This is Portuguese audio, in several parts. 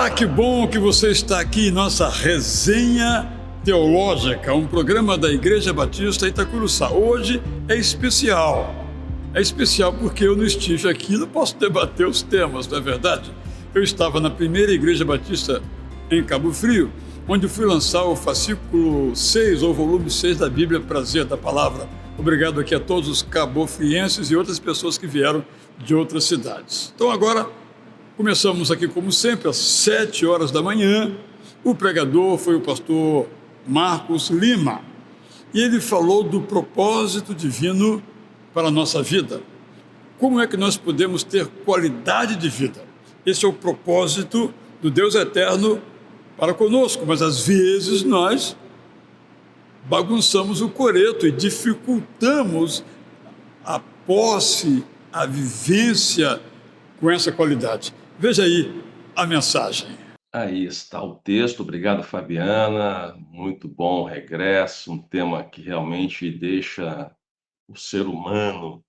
Olá, que bom que você está aqui em nossa resenha teológica, um programa da Igreja Batista Itacuruçá. Hoje é especial. É especial porque eu não estive aqui, não posso debater os temas, não é verdade? Eu estava na primeira Igreja Batista em Cabo Frio, onde fui lançar o fascículo 6, ou volume 6 da Bíblia, Prazer da Palavra. Obrigado aqui a todos os cabofrienses e outras pessoas que vieram de outras cidades. Então agora começamos aqui, como sempre, às 7 horas da manhã. O pregador foi o pastor Marcos Lima. E ele falou do propósito divino para a nossa vida. Como é que nós podemos ter qualidade de vida? Esse é o propósito do Deus eterno para conosco, mas às vezes nós bagunçamos o coreto e dificultamos a posse, a vivência com essa qualidade. Veja aí a mensagem. Aí está o texto. Obrigado, Fabiana. Muito bom regresso. Um tema que realmente deixa o ser humano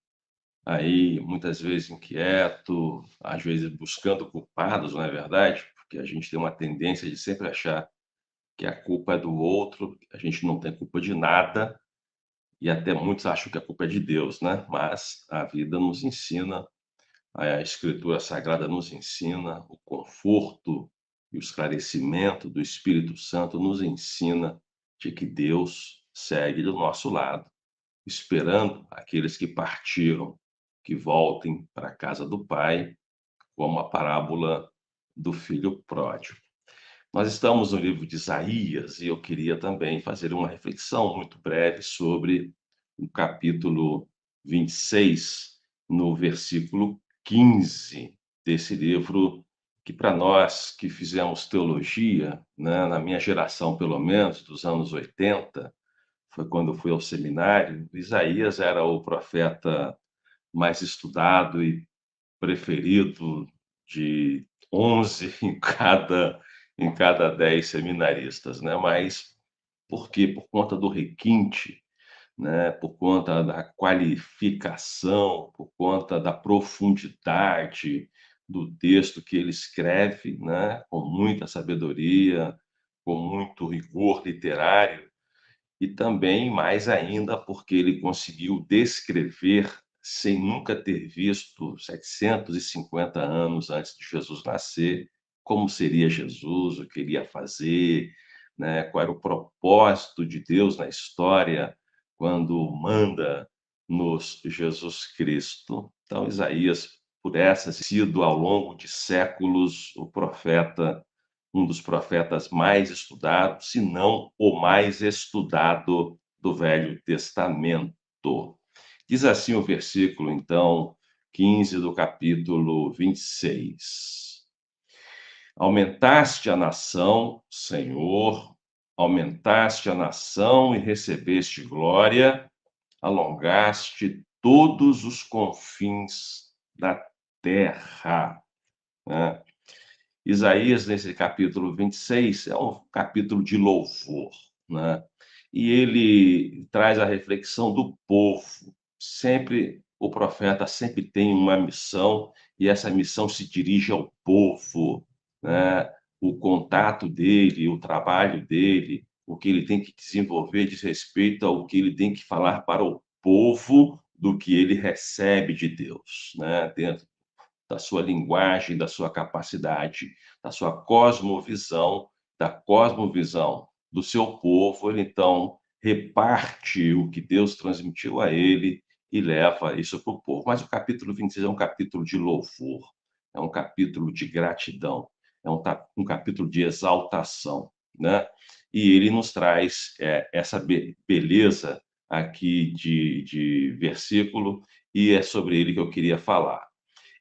aí muitas vezes inquieto, às vezes buscando culpados, não é verdade? Porque a gente tem uma tendência de sempre achar que a culpa é do outro, a gente não tem culpa de nada, e até muitos acham que a culpa é de Deus, né? Mas a vida nos ensina, a Escritura Sagrada nos ensina, o conforto e o esclarecimento do Espírito Santo nos ensina de que Deus segue do nosso lado, esperando aqueles que partiram, que voltem para a casa do Pai, como a parábola do filho pródigo. Nós estamos no livro de Isaías e eu queria também fazer uma reflexão muito breve sobre o capítulo 26, no versículo 15 desse livro, que para nós que fizemos teologia, né, na minha geração pelo menos, dos anos 80, foi quando eu fui ao seminário, Isaías era o profeta mais estudado e preferido de 11 em cada 10 seminaristas, né? Mas por quê? Por conta do requinte, né? Por conta da qualificação, por conta da profundidade do texto que ele escreve, né? Com muita sabedoria, com muito rigor literário, e também, mais ainda, porque ele conseguiu descrever, sem nunca ter visto 750 anos antes de Jesus nascer, como seria Jesus, o que ele ia fazer, né? Qual era o propósito de Deus na história quando manda-nos Jesus Cristo. Então, Isaías, por essa, sido ao longo de séculos o profeta, um dos profetas mais estudados, se não o mais estudado do Velho Testamento. Diz assim o versículo, então, 15 do capítulo 26. Aumentaste a nação, Senhor, aumentaste a nação e recebeste glória, alongaste todos os confins da terra. Né? Isaías, nesse capítulo 26, é um capítulo de louvor, né? E ele traz a reflexão do povo. Sempre, o profeta sempre tem uma missão, e essa missão se dirige ao povo, né? O contato dele, o trabalho dele, o que ele tem que desenvolver diz respeito ao que ele tem que falar para o povo do que ele recebe de Deus, né? Dentro da sua linguagem, da sua capacidade, da sua cosmovisão, da cosmovisão do seu povo, ele então reparte o que Deus transmitiu a ele e leva isso para o povo. Mas o capítulo 26 é um capítulo de louvor, é um capítulo de gratidão, é um capítulo de exaltação, né? E ele nos traz essa beleza aqui de versículo, e é sobre ele que eu queria falar.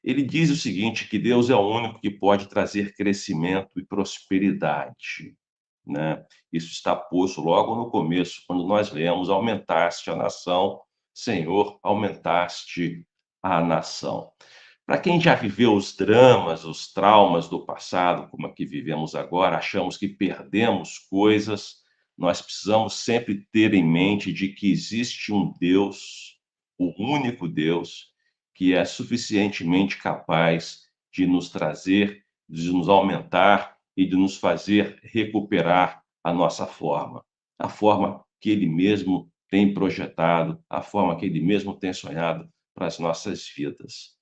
Ele diz o seguinte, que Deus é o único que pode trazer crescimento e prosperidade, né? Isso está posto logo no começo, quando nós lemos: aumentaste a nação, Senhor, aumentaste a nação. Para quem já viveu os dramas, os traumas do passado, como aqui vivemos agora, achamos que perdemos coisas, nós precisamos sempre ter em mente de que existe um Deus, o único Deus, que é suficientemente capaz de nos trazer, de nos aumentar e de nos fazer recuperar a nossa forma, a forma que Ele mesmo tem projetado, a forma que Ele mesmo tem sonhado para as nossas vidas.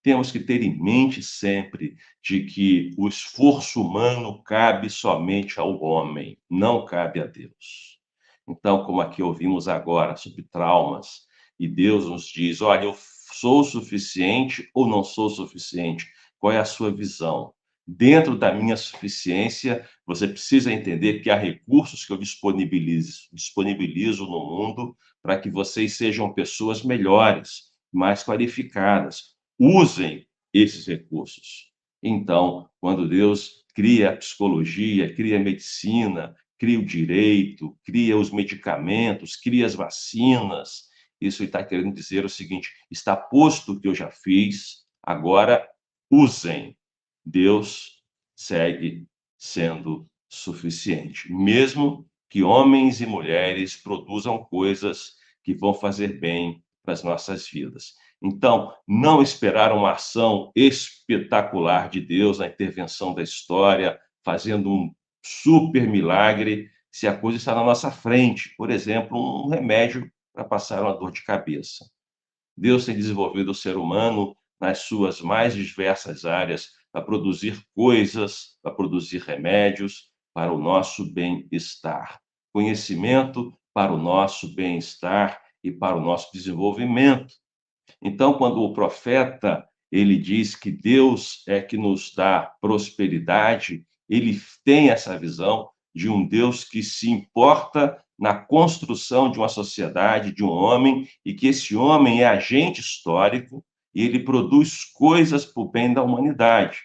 Temos que ter em mente sempre de que o esforço humano cabe somente ao homem, não cabe a Deus. Então, como aqui ouvimos agora sobre traumas, e Deus nos diz: olha, eu sou suficiente ou não sou suficiente? Qual é a sua visão? Dentro da minha suficiência, você precisa entender que há recursos que eu disponibilizo no mundo para que vocês sejam pessoas melhores, mais qualificadas. Usem esses recursos. Então, quando Deus cria a psicologia, cria a medicina, cria o direito, cria os medicamentos, cria as vacinas, isso está querendo dizer o seguinte: está posto o que eu já fiz, agora usem. Deus segue sendo suficiente, mesmo que homens e mulheres produzam coisas que vão fazer bem para as nossas vidas. Então, não esperar uma ação espetacular de Deus na intervenção da história, fazendo um super milagre, se a coisa está na nossa frente. Por exemplo, um remédio para passar uma dor de cabeça. Deus tem desenvolvido o ser humano nas suas mais diversas áreas para produzir coisas, para produzir remédios para o nosso bem-estar. Conhecimento para o nosso bem-estar e para o nosso desenvolvimento. Então, quando o profeta ele diz que Deus é que nos dá prosperidade, ele tem essa visão de um Deus que se importa na construção de uma sociedade, de um homem, e que esse homem é agente histórico e ele produz coisas para o bem da humanidade.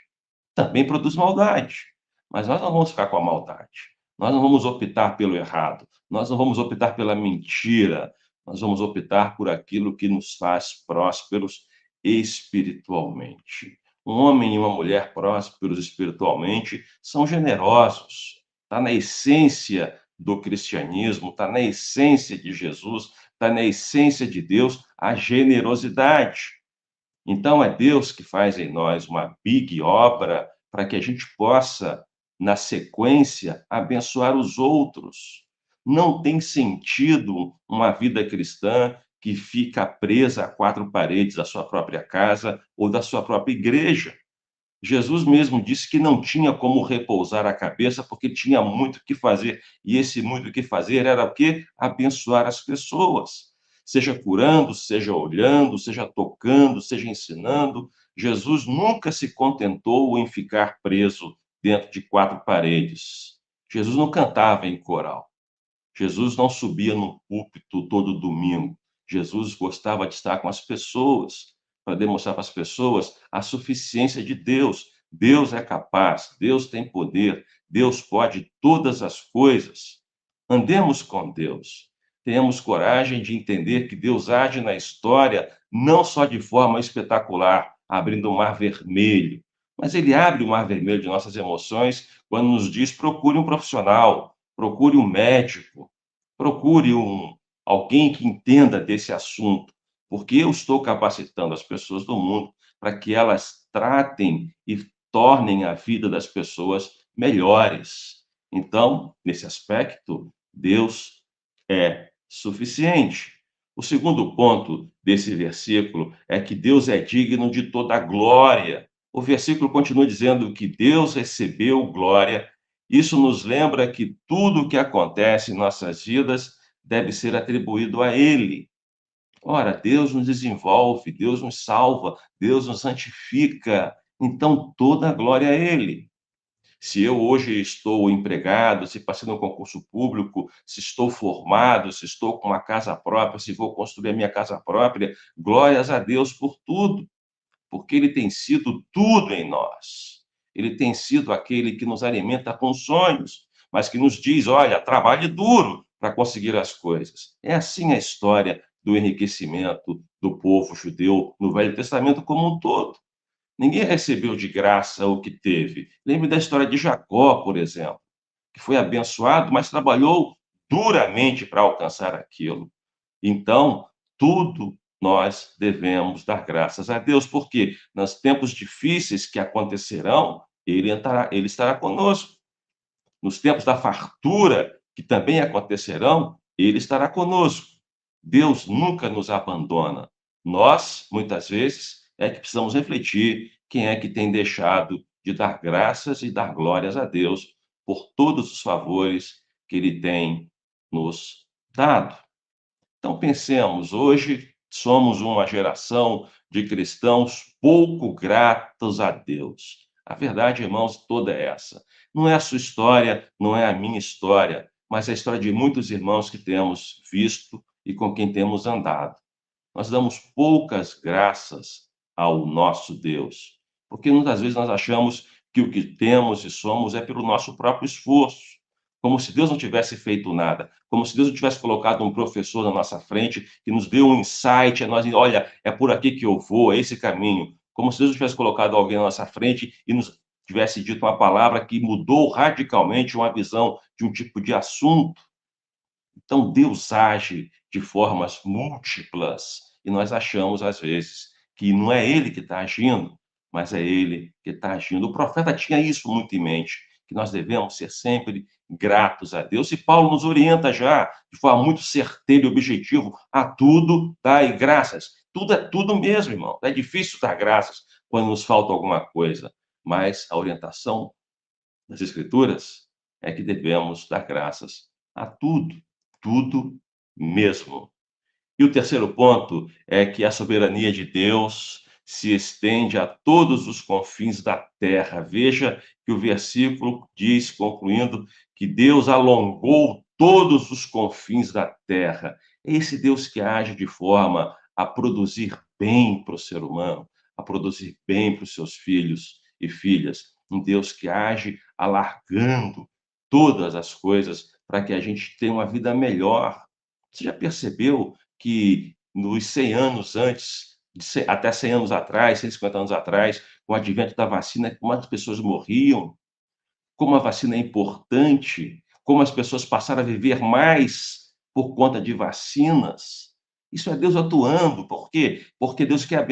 Também produz maldade, mas nós não vamos ficar com a maldade. Nós não vamos optar pelo errado, nós não vamos optar pela mentira, nós vamos optar por aquilo que nos faz prósperos espiritualmente. Um homem e uma mulher prósperos espiritualmente são generosos. Está na essência do cristianismo, está na essência de Jesus, está na essência de Deus a generosidade. Então, é Deus que faz em nós uma big obra para que a gente possa, na sequência, abençoar os outros. Não tem sentido uma vida cristã que fica presa a quatro paredes da sua própria casa ou da sua própria igreja. Jesus mesmo disse que não tinha como repousar a cabeça porque tinha muito o que fazer. E esse muito o que fazer era o quê? Abençoar as pessoas. Seja curando, seja olhando, seja tocando, seja ensinando. Jesus nunca se contentou em ficar preso dentro de quatro paredes. Jesus não cantava em coral. Jesus não subia no púlpito todo domingo. Jesus gostava de estar com as pessoas, para demonstrar para as pessoas a suficiência de Deus. Deus é capaz, Deus tem poder, Deus pode todas as coisas. Andemos com Deus. Tenhamos coragem de entender que Deus age na história não só de forma espetacular, abrindo o mar vermelho, mas ele abre o mar vermelho de nossas emoções quando nos diz: procure um profissional, procure um médico, procure alguém que entenda desse assunto, porque eu estou capacitando as pessoas do mundo para que elas tratem e tornem a vida das pessoas melhores. Então, nesse aspecto, Deus é suficiente. O segundo ponto desse versículo é que Deus é digno de toda a glória. O versículo continua dizendo que Deus recebeu glória. Isso nos lembra que tudo o que acontece em nossas vidas deve ser atribuído a Ele. Ora, Deus nos desenvolve, Deus nos salva, Deus nos santifica, então toda a glória a Ele. Se eu hoje estou empregado, se passei no concurso público, se estou formado, se estou com uma casa própria, se vou construir a minha casa própria, glórias a Deus por tudo, porque Ele tem sido tudo em nós. Ele tem sido aquele que nos alimenta com sonhos, mas que nos diz: olha, trabalhe duro para conseguir as coisas. É assim a história do enriquecimento do povo judeu no Velho Testamento como um todo. Ninguém recebeu de graça o que teve. Lembre da história de Jacó, por exemplo, que foi abençoado, mas trabalhou duramente para alcançar aquilo. Então, tudo nós devemos dar graças a Deus, porque nos tempos difíceis que acontecerão, Ele estará conosco. Nos tempos da fartura, que também acontecerão, ele estará conosco. Deus nunca nos abandona. Nós, muitas vezes, é que precisamos refletir quem é que tem deixado de dar graças e dar glórias a Deus por todos os favores que ele tem nos dado. Então pensemos, hoje somos uma geração de cristãos pouco gratos a Deus. A verdade, irmãos, toda é essa. Não é a sua história, não é a minha história, mas é a história de muitos irmãos que temos visto e com quem temos andado. Nós damos poucas graças ao nosso Deus, porque muitas vezes nós achamos que o que temos e somos é pelo nosso próprio esforço, como se Deus não tivesse feito nada, como se Deus não tivesse colocado um professor na nossa frente que nos deu um insight, a nós, olha, é por aqui que eu vou, é esse caminho, como se Deus não tivesse colocado alguém na nossa frente e nos tivesse dito uma palavra que mudou radicalmente uma visão de um tipo de assunto. Então, Deus age de formas múltiplas e nós achamos, às vezes, que não é Ele que está agindo, mas é Ele que está agindo. O profeta tinha isso muito em mente, que nós devemos ser sempre gratos a Deus. E Paulo nos orienta já, de forma muito certeira e objetiva, a tudo dai graças. Tudo é tudo mesmo, irmão. É difícil dar graças quando nos falta alguma coisa, mas a orientação das Escrituras é que devemos dar graças a tudo, tudo mesmo. E o terceiro ponto é que a soberania de Deus se estende a todos os confins da terra. Veja que o versículo diz, concluindo, que Deus alongou todos os confins da terra. É esse Deus que age de forma a produzir bem para o ser humano, a produzir bem para os seus filhos e filhas. Um Deus que age alargando todas as coisas para que a gente tenha uma vida melhor. Você já percebeu que nos 100 anos antes, até 100 anos atrás, 150 anos atrás, com o advento da vacina, como as pessoas morriam, como a vacina é importante, como as pessoas passaram a viver mais por conta de vacinas. Isso é Deus atuando. Por quê? Porque Deus quer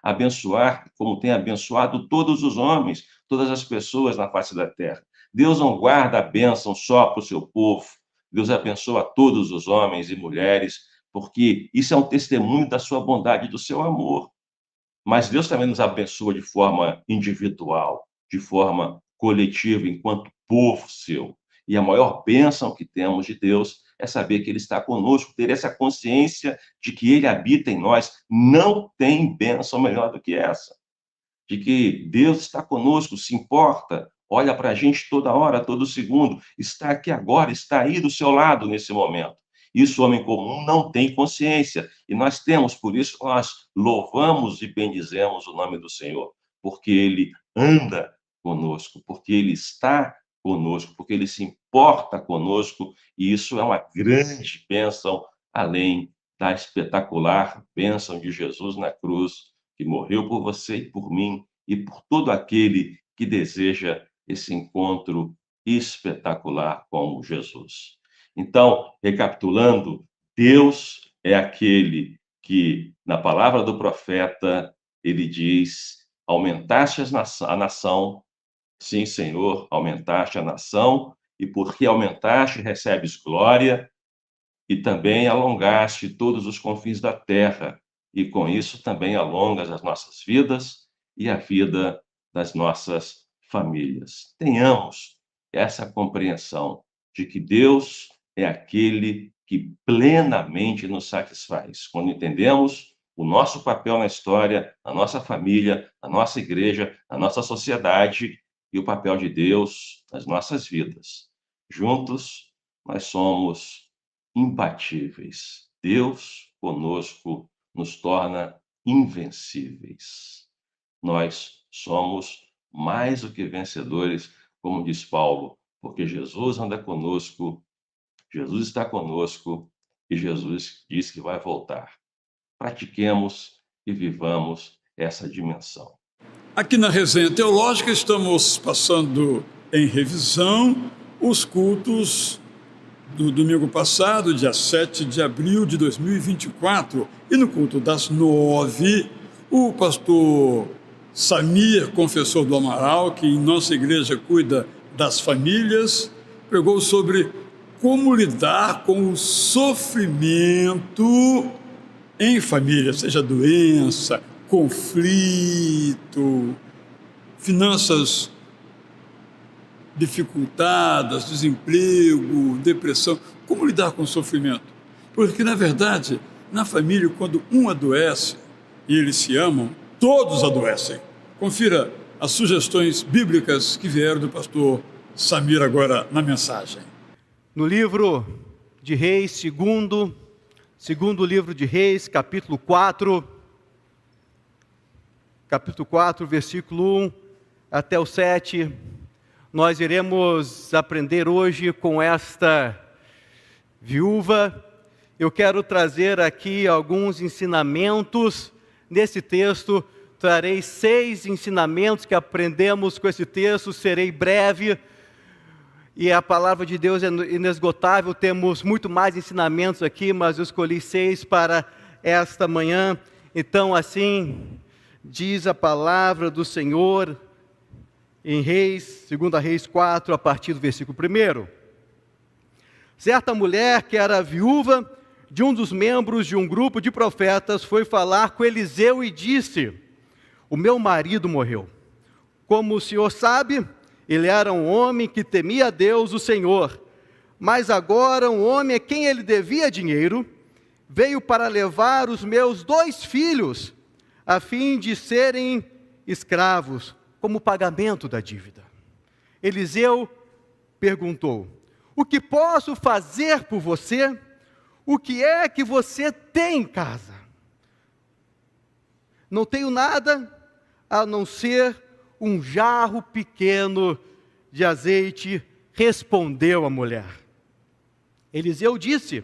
abençoar, como tem abençoado todos os homens, todas as pessoas na face da terra. Deus não guarda a bênção só para o seu povo. Deus abençoa todos os homens e mulheres, porque isso é um testemunho da sua bondade e do seu amor. Mas Deus também nos abençoa de forma individual, de forma coletiva, enquanto povo seu. E a maior bênção que temos de Deus é saber que Ele está conosco, ter essa consciência de que Ele habita em nós. Não tem bênção melhor do que essa. De que Deus está conosco, se importa, olha para a gente toda hora, todo segundo, está aqui agora, está aí do seu lado nesse momento. Isso o homem comum não tem consciência, e nós temos, por isso nós louvamos e bendizemos o nome do Senhor, porque Ele anda conosco, porque Ele está conosco, porque Ele se importa conosco, e isso é uma grande bênção, além da espetacular bênção de Jesus na cruz, que morreu por você e por mim, e por todo aquele que deseja esse encontro espetacular com Jesus. Então, recapitulando, Deus é aquele que, na palavra do profeta, ele diz: aumentaste a nação, sim, Senhor, aumentaste a nação, e porque aumentaste, recebes glória, e também alongaste todos os confins da terra, e com isso também alongas as nossas vidas e a vida das nossas famílias. Tenhamos essa compreensão de que Deus é aquele que plenamente nos satisfaz. Quando entendemos o nosso papel na história, na nossa família, na nossa igreja, na nossa sociedade e o papel de Deus nas nossas vidas. Juntos, nós somos imbatíveis. Deus conosco nos torna invencíveis. Nós somos mais do que vencedores, como diz Paulo, porque Jesus anda conosco, Jesus está conosco e Jesus diz que vai voltar. Pratiquemos e vivamos essa dimensão. Aqui na Resenha Teológica estamos passando em revisão os cultos do domingo passado, dia 7 de abril de 2024, e no culto das 9, o pastor Samir, confessor do Amaral, que em nossa igreja cuida das famílias, pregou sobre como lidar com o sofrimento em família, seja doença, conflito, finanças dificultadas, desemprego, depressão. Como lidar com o sofrimento? Porque, na verdade, na família, quando um adoece e eles se amam, todos adoecem. Confira as sugestões bíblicas que vieram do pastor Samir agora na mensagem. No livro de Reis, segundo livro de Reis, capítulo 4, versículo 1 até o 7, nós iremos aprender hoje com esta viúva. Eu quero trazer aqui alguns ensinamentos nesse texto. Trarei 6 ensinamentos que aprendemos com esse texto, serei breve. E a palavra de Deus é inesgotável, temos muito mais ensinamentos aqui, mas eu escolhi 6 para esta manhã. Então, assim diz a palavra do Senhor em Reis, 2 Reis 4, a partir do versículo 1. Certa mulher que era viúva de um dos membros de um grupo de profetas foi falar com Eliseu e disse: o meu marido morreu. Como o senhor sabe, ele era um homem que temia a Deus, o Senhor. Mas agora um homem a quem ele devia dinheiro veio para levar os meus 2 filhos, a fim de serem escravos, como pagamento da dívida. Eliseu perguntou: o que posso fazer por você? O que é que você tem em casa? Não tenho nada a não ser um jarro pequeno de azeite, respondeu a mulher. Eliseu disse: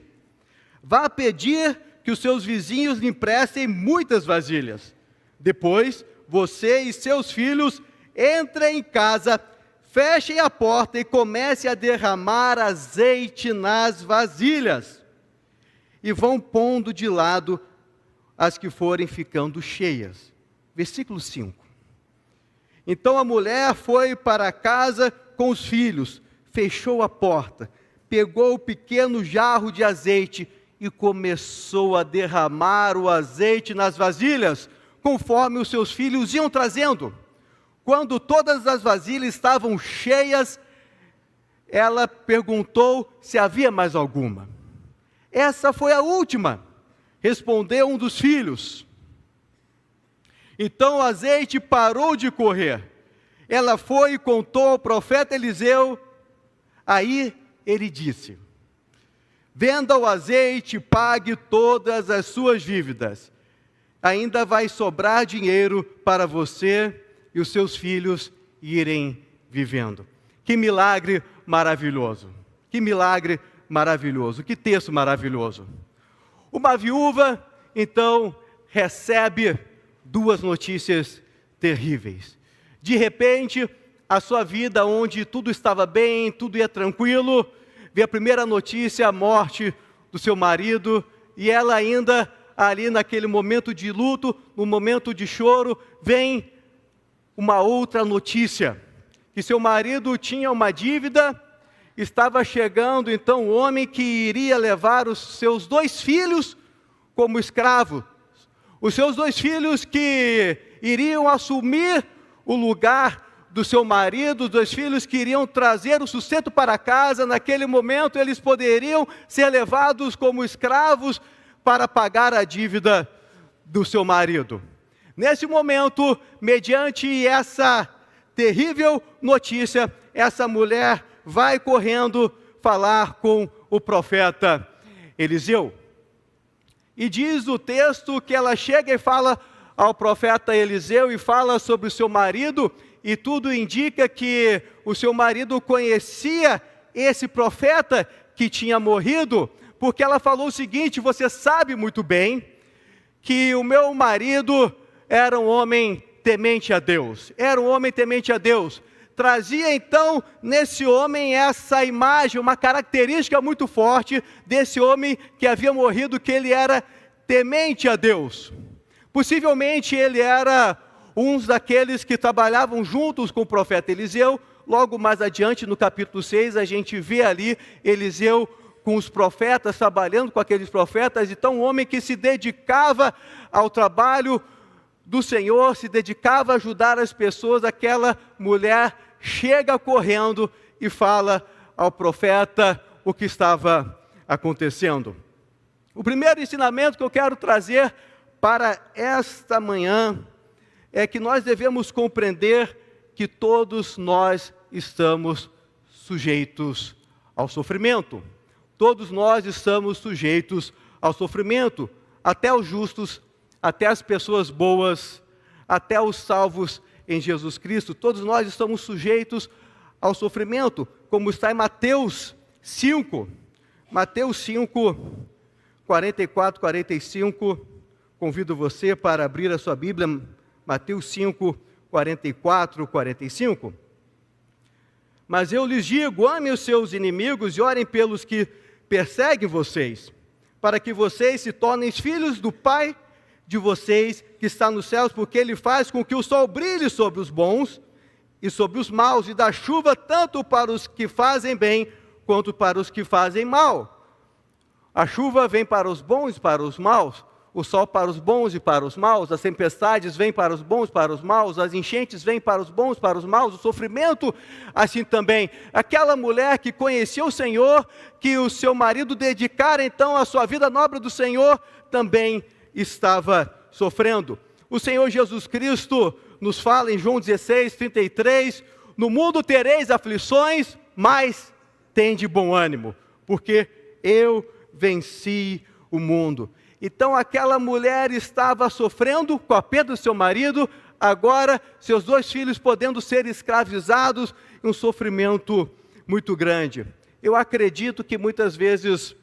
vá pedir que os seus vizinhos lhe emprestem muitas vasilhas. Depois, você e seus filhos entrem em casa, fechem a porta e comecem a derramar azeite nas vasilhas. E vão pondo de lado as que forem ficando cheias. Versículo 5. Então a mulher foi para casa com os filhos, fechou a porta, pegou o pequeno jarro de azeite e começou a derramar o azeite nas vasilhas, conforme os seus filhos iam trazendo. Quando todas as vasilhas estavam cheias, ela perguntou se havia mais alguma. Essa foi a última, respondeu um dos filhos. Então o azeite parou de correr. Ela foi e contou ao profeta Eliseu. Aí ele disse: venda o azeite e pague todas as suas dívidas. Ainda vai sobrar dinheiro para você e os seus filhos irem vivendo. Que milagre maravilhoso! Que milagre maravilhoso! Que texto maravilhoso! Uma viúva, então, recebe 2 notícias terríveis. De repente, a sua vida, onde tudo estava bem, tudo ia tranquilo, vê a primeira notícia, a morte do seu marido, e ela ainda, ali naquele momento de luto, no momento de choro, vem uma outra notícia, que seu marido tinha uma dívida, estava chegando então o homem que iria levar os seus 2 filhos como escravos, os seus 2 filhos que iriam assumir o lugar do seu marido, os 2 filhos que iriam trazer o sustento para casa. Naquele momento eles poderiam ser levados como escravos para pagar a dívida do seu marido. Nesse momento, mediante essa terrível notícia, essa mulher vai correndo falar com o profeta Eliseu. E diz o texto que ela chega e fala ao profeta Eliseu e fala sobre o seu marido, e tudo indica que o seu marido conhecia esse profeta que tinha morrido, porque ela falou o seguinte: você sabe muito bem que o meu marido era um homem temente a Deus, trazia então nesse homem essa imagem, uma característica muito forte desse homem que havia morrido, que ele era temente a Deus. Possivelmente ele era uns daqueles que trabalhavam juntos com o profeta Eliseu. Logo mais adiante, no capítulo 6, a gente vê ali Eliseu com os profetas, trabalhando com aqueles profetas. Então, um homem que se dedicava ao trabalho do Senhor, se dedicava a ajudar as pessoas. Aquela mulher chega correndo e fala ao profeta o que estava acontecendo. O primeiro ensinamento que eu quero trazer para esta manhã é que nós devemos compreender que todos nós estamos sujeitos ao sofrimento. Todos nós estamos sujeitos ao sofrimento, até os justos, até as pessoas boas, até os salvos em Jesus Cristo. Todos nós estamos sujeitos ao sofrimento, como está em Mateus 5. Mateus 5, 44, 45. Convido você para abrir a sua Bíblia, Mateus 5, 44, 45. Mas eu lhes digo, amem os seus inimigos e orem pelos que perseguem vocês, para que vocês se tornem filhos do Pai de vocês que está nos céus, porque Ele faz com que o sol brilhe sobre os bons e sobre os maus, e dá chuva tanto para os que fazem bem, quanto para os que fazem mal. A chuva vem para os bons e para os maus, o sol para os bons e para os maus, as tempestades vêm para os bons e para os maus, as enchentes vêm para os bons e para os maus, o sofrimento assim também. Aquela mulher que conhecia o Senhor, que o seu marido dedicara então a sua vida nobre do Senhor, também estava sofrendo. O Senhor Jesus Cristo nos fala em João 16, 33, no mundo tereis aflições, mas tende bom ânimo, porque eu venci o mundo. Então aquela mulher estava sofrendo com a perda do seu marido, agora seus 2 filhos podendo ser escravizados, um sofrimento muito grande. Eu acredito que muitas vezes,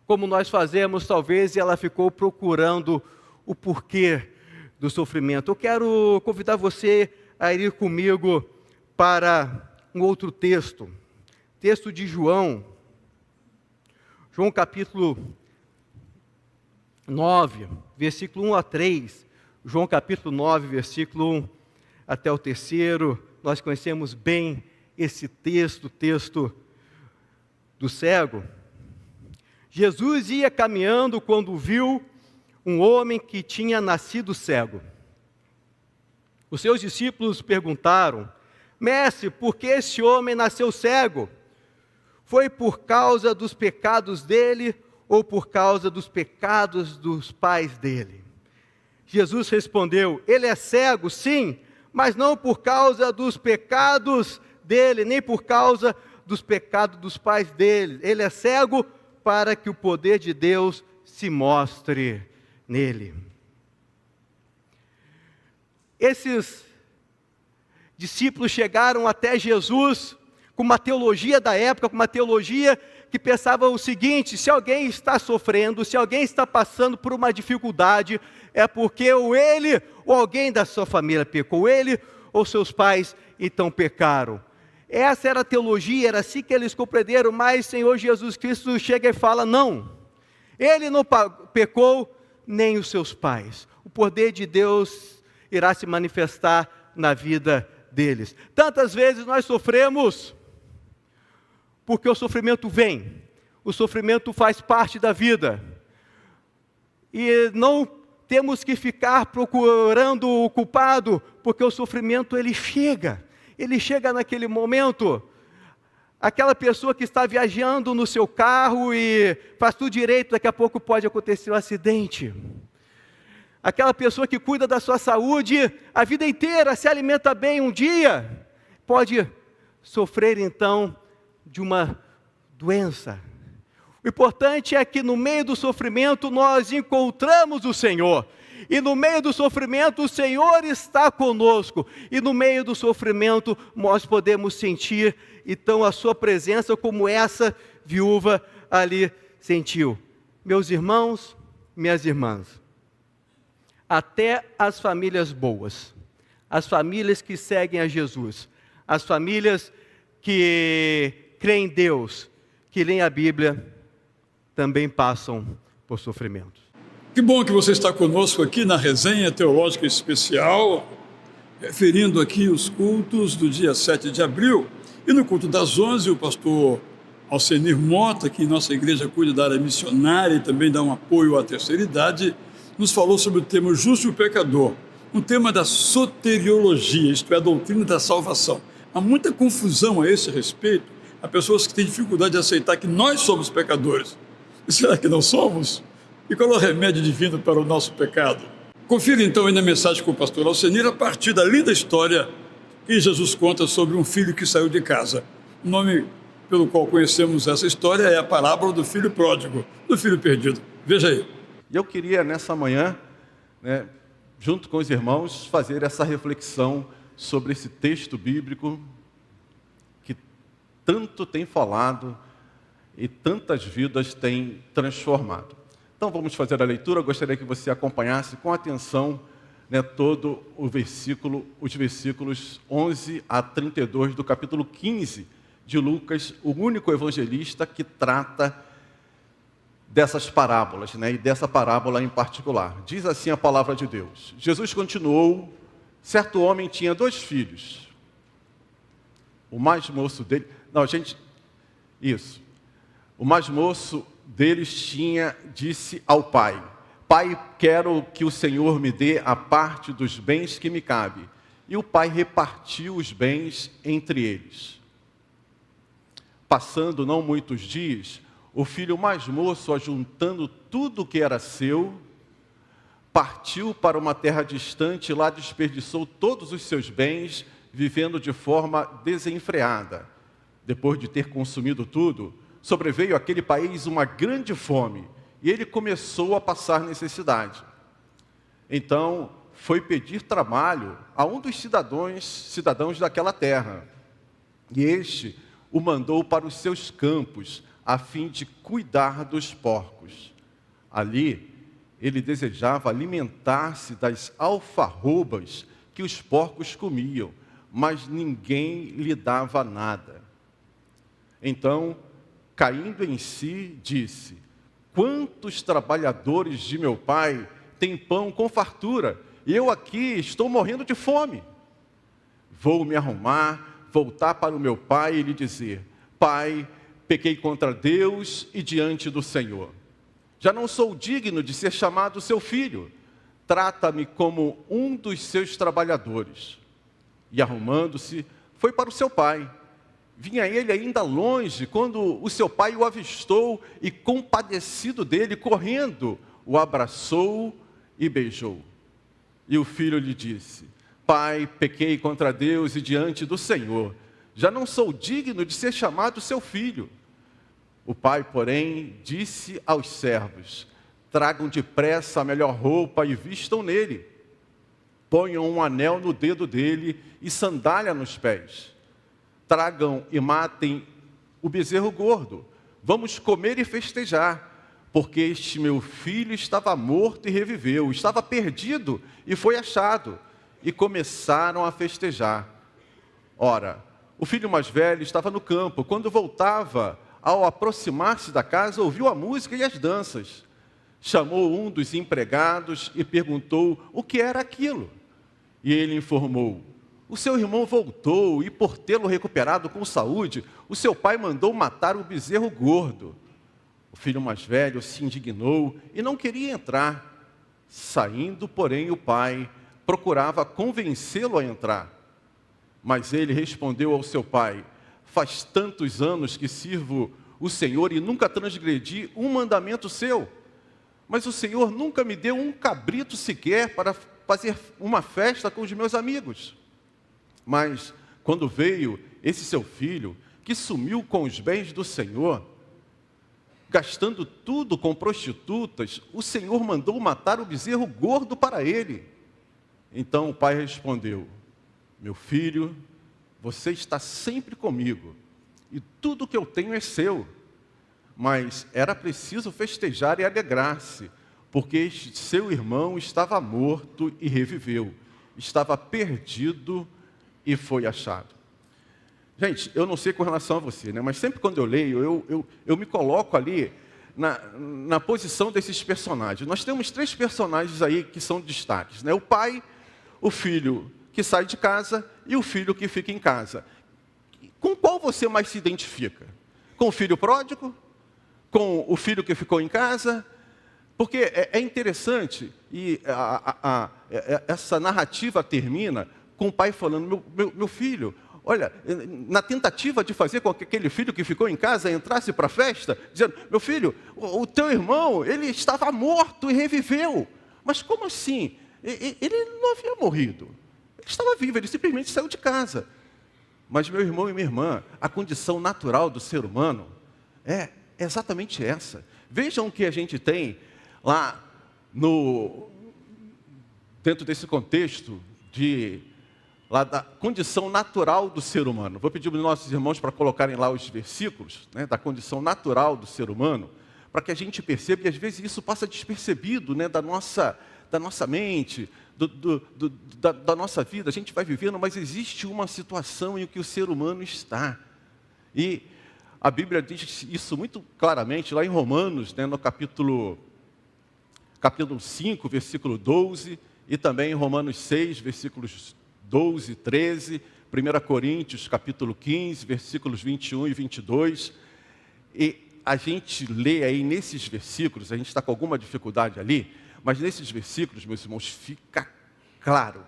como nós fazemos, talvez ela ficou procurando o porquê do sofrimento. Eu quero convidar você a ir comigo para um outro texto de João capítulo 9, versículo 1 a 3, João capítulo 9, versículo 1 até o 3, nós conhecemos bem esse texto, o texto do cego. Jesus ia caminhando quando viu um homem que tinha nascido cego. Os seus discípulos perguntaram, mestre, por que esse homem nasceu cego? Foi por causa dos pecados dele ou por causa dos pecados dos pais dele? Jesus respondeu, ele é cego, sim, mas não por causa dos pecados dele, nem por causa dos pecados dos pais dele. Ele é cego para que o poder de Deus se mostre nele. Esses discípulos chegaram até Jesus com uma teologia da época, com uma teologia que pensava o seguinte: se alguém está sofrendo, se alguém está passando por uma dificuldade, é porque ou ele ou alguém da sua família pecou, ele ou seus pais então pecaram. Essa era a teologia, era assim que eles compreenderam, mas o Senhor Jesus Cristo chega e fala, não, ele não pecou, nem os seus pais. O poder de Deus irá se manifestar na vida deles. Tantas vezes nós sofremos, porque o sofrimento vem, o sofrimento faz parte da vida, e não temos que ficar procurando o culpado, porque o sofrimento ele chega naquele momento. Aquela pessoa que está viajando no seu carro e faz tudo direito, daqui a pouco pode acontecer um acidente. Aquela pessoa que cuida da sua saúde a vida inteira, se alimenta bem, um dia pode sofrer então de uma doença. O importante é que no meio do sofrimento nós encontramos o Senhor. E no meio do sofrimento o Senhor está conosco. E no meio do sofrimento nós podemos sentir então a sua presença, como essa viúva ali sentiu. Meus irmãos, minhas irmãs, até as famílias boas, as famílias que seguem a Jesus, as famílias que creem em Deus, que leem a Bíblia, também passam por sofrimentos. Que bom que você está conosco aqui na resenha teológica especial, referindo aqui os cultos do dia 7 de abril. E no culto das 11, o pastor Alcenir Mota, que em nossa igreja cuida da área missionária e também dá um apoio à terceira idade, nos falou sobre o tema justo e o pecador, um tema da soteriologia, isto é, a doutrina da salvação. Há muita confusão a esse respeito. Há pessoas que têm dificuldade de aceitar que nós somos pecadores. E será que não somos? E qual é o remédio divino para o nosso pecado? Confira então aí na mensagem com o pastor Alcenir a partir da linda história que Jesus conta sobre um filho que saiu de casa. O nome pelo qual conhecemos essa história é a parábola do filho pródigo, do filho perdido. Veja aí. Eu queria nessa manhã, junto com os irmãos, fazer essa reflexão sobre esse texto bíblico que tanto tem falado e tantas vidas tem transformado. Então vamos fazer a leitura. Eu gostaria que você acompanhasse com atenção todo o versículo, os versículos 11 a 32 do capítulo 15 de Lucas, o único evangelista que trata dessas parábolas, e dessa parábola em particular. Diz assim a palavra de Deus. Jesus continuou: certo homem tinha 2 filhos. O mais moço dele... O mais moço deles disse ao pai: Pai, quero que o Senhor me dê a parte dos bens que me cabe. E o pai repartiu os bens entre eles. Passando não muitos dias, o filho mais moço, ajuntando tudo o que era seu, partiu para uma terra distante e lá desperdiçou todos os seus bens, vivendo de forma desenfreada. Depois de ter consumido tudo, sobreveio àquele país uma grande fome, e ele começou a passar necessidade. Então, foi pedir trabalho a um dos cidadãos daquela terra. E este o mandou para os seus campos, a fim de cuidar dos porcos. Ali, ele desejava alimentar-se das alfarrobas que os porcos comiam, mas ninguém lhe dava nada. Então, caindo em si, disse: quantos trabalhadores de meu pai têm pão com fartura, e eu aqui estou morrendo de fome. Vou me arrumar, voltar para o meu pai e lhe dizer: Pai, pequei contra Deus e diante do Senhor. Já não sou digno de ser chamado seu filho. Trata-me como um dos seus trabalhadores. E arrumando-se, foi para o seu pai. Vinha ele ainda longe, quando o seu pai o avistou e, compadecido dele, correndo, o abraçou e beijou. E o filho lhe disse: Pai, pequei contra Deus e diante do Senhor. Já não sou digno de ser chamado seu filho. O pai, porém, disse aos servos: tragam depressa a melhor roupa e vistam nele. Ponham um anel no dedo dele e sandália nos pés. Tragam e matem o bezerro gordo. Vamos comer e festejar, porque este meu filho estava morto e reviveu, estava perdido e foi achado. E começaram a festejar. Ora, o filho mais velho estava no campo. Quando voltava, ao aproximar-se da casa, ouviu a música e as danças. Chamou um dos empregados e perguntou o que era aquilo. E ele informou: o seu irmão voltou e, por tê-lo recuperado com saúde, o seu pai mandou matar o bezerro gordo. O filho mais velho se indignou e não queria entrar. Saindo, porém, o pai procurava convencê-lo a entrar. Mas ele respondeu ao seu pai: faz tantos anos que sirvo o Senhor e nunca transgredi um mandamento seu. Mas o Senhor nunca me deu um cabrito sequer para fazer uma festa com os meus amigos. Mas quando veio esse seu filho, que sumiu com os bens do Senhor, gastando tudo com prostitutas, o Senhor mandou matar o bezerro gordo para ele. Então o pai respondeu: meu filho, você está sempre comigo, e tudo que eu tenho é seu. Mas era preciso festejar e alegrar-se, porque este seu irmão estava morto e reviveu, estava perdido e foi achado. Gente, eu não sei com relação a você, mas sempre quando eu leio, eu me coloco ali na posição desses personagens. Nós temos 3 personagens aí que são destaques, né? O pai, o filho que sai de casa e o filho que fica em casa. Com qual você mais se identifica? Com o filho pródigo? Com o filho que ficou em casa? Porque é interessante, e essa narrativa termina com o pai falando, meu filho, olha, na tentativa de fazer com que aquele filho que ficou em casa entrasse para a festa, dizendo, meu filho, o teu irmão, ele estava morto e reviveu. Mas como assim? Ele não havia morrido. Ele estava vivo, ele simplesmente saiu de casa. Mas, meu irmão e minha irmã, a condição natural do ser humano é exatamente essa. Vejam o que a gente tem lá dentro desse contexto lá da condição natural do ser humano. Vou pedir para os nossos irmãos para colocarem lá os versículos, né, da condição natural do ser humano, para que a gente perceba, e às vezes isso passa despercebido, né, da nossa mente, da nossa vida. A gente vai vivendo, mas existe uma situação em que o ser humano está. E a Bíblia diz isso muito claramente, lá em Romanos, né, no capítulo 5, versículo 12, e também em Romanos 6, versículos 12 e 13, 1 Coríntios, capítulo 15, versículos 21 e 22. E a gente lê aí nesses versículos, a gente está com alguma dificuldade ali, mas nesses versículos, meus irmãos, fica claro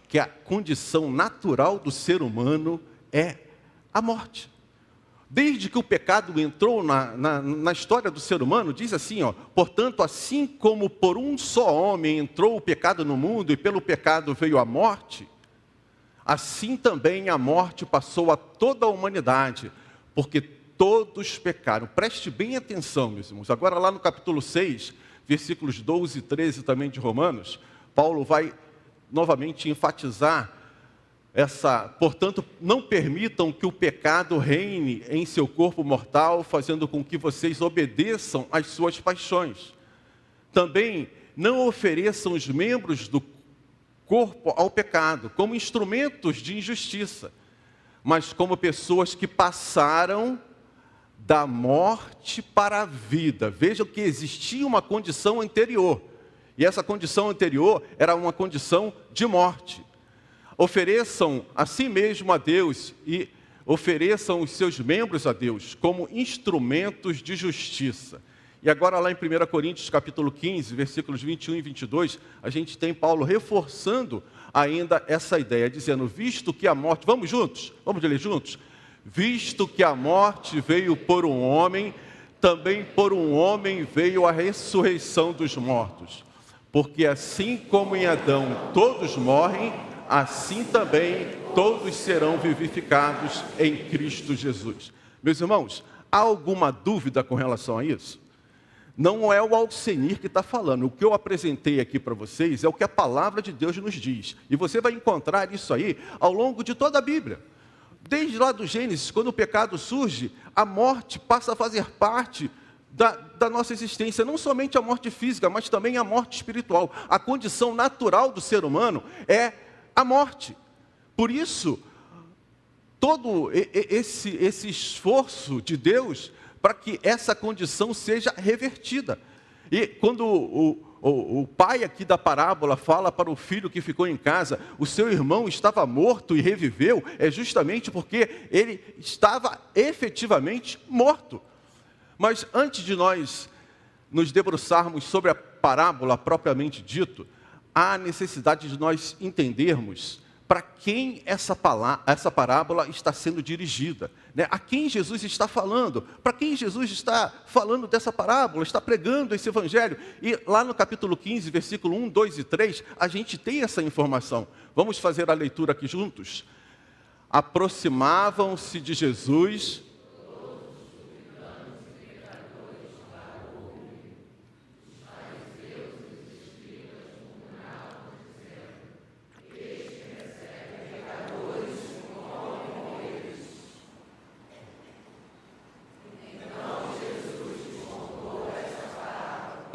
que a condição natural do ser humano é a morte. Desde que o pecado entrou na história do ser humano, diz assim, portanto, assim como por um só homem entrou o pecado no mundo e pelo pecado veio a morte, assim também a morte passou a toda a humanidade, porque todos pecaram. Preste bem atenção, meus irmãos. Agora lá no capítulo 6, versículos 12 e 13 também de Romanos, Paulo vai novamente enfatizar portanto, não permitam que o pecado reine em seu corpo mortal, fazendo com que vocês obedeçam às suas paixões. Também não ofereçam os membros do corpo ao pecado, como instrumentos de injustiça, mas como pessoas que passaram da morte para a vida. Vejam que existia uma condição anterior, e essa condição anterior era uma condição de morte. Ofereçam a si mesmo a Deus e ofereçam os seus membros a Deus como instrumentos de justiça. E agora lá em 1 Coríntios capítulo 15, versículos 21 e 22, a gente tem Paulo reforçando ainda essa ideia, dizendo, visto que a morte, vamos juntos? Vamos ler juntos? Visto que a morte veio por um homem, também por um homem veio a ressurreição dos mortos. Porque assim como em Adão todos morrem, assim também todos serão vivificados em Cristo Jesus. Meus irmãos, há alguma dúvida com relação a isso? Não é o Alcenir que está falando. O que eu apresentei aqui para vocês é o que a palavra de Deus nos diz. E você vai encontrar isso aí ao longo de toda a Bíblia. Desde lá do Gênesis, quando o pecado surge, a morte passa a fazer parte da nossa existência. Não somente a morte física, mas também a morte espiritual. A condição natural do ser humano é a morte. Por isso, todo esse esforço de Deus para que essa condição seja revertida. E quando o pai aqui da parábola fala para o filho que ficou em casa, o seu irmão estava morto e reviveu, é justamente porque ele estava efetivamente morto. Mas antes de nós nos debruçarmos sobre a parábola propriamente dito, há necessidade de nós entendermos para quem essa parábola está sendo dirigida, né? A quem Jesus está falando, para quem Jesus está falando dessa parábola, está pregando esse evangelho. E lá no capítulo 15, versículo 1, 2 e 3, a gente tem essa informação. Vamos fazer a leitura aqui juntos? Aproximavam-se de Jesus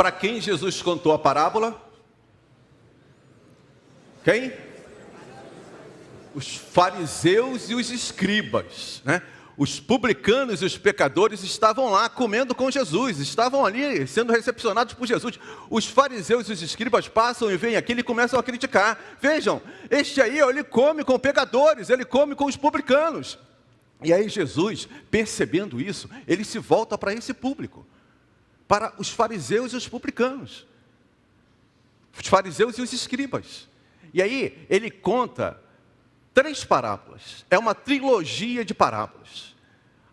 Para quem Jesus contou a parábola? Quem? Os fariseus e os escribas, né? Os publicanos e os pecadores estavam lá comendo com Jesus, estavam ali sendo recepcionados por Jesus. Os fariseus e os escribas passam e veem aquilo e começam a criticar. Vejam, este aí, ele come com pecadores, ele come com os publicanos. E aí Jesus, percebendo isso, ele se volta para esse público, para os fariseus e os publicanos, os fariseus e os escribas. E aí ele conta 3 parábolas, é uma trilogia de parábolas.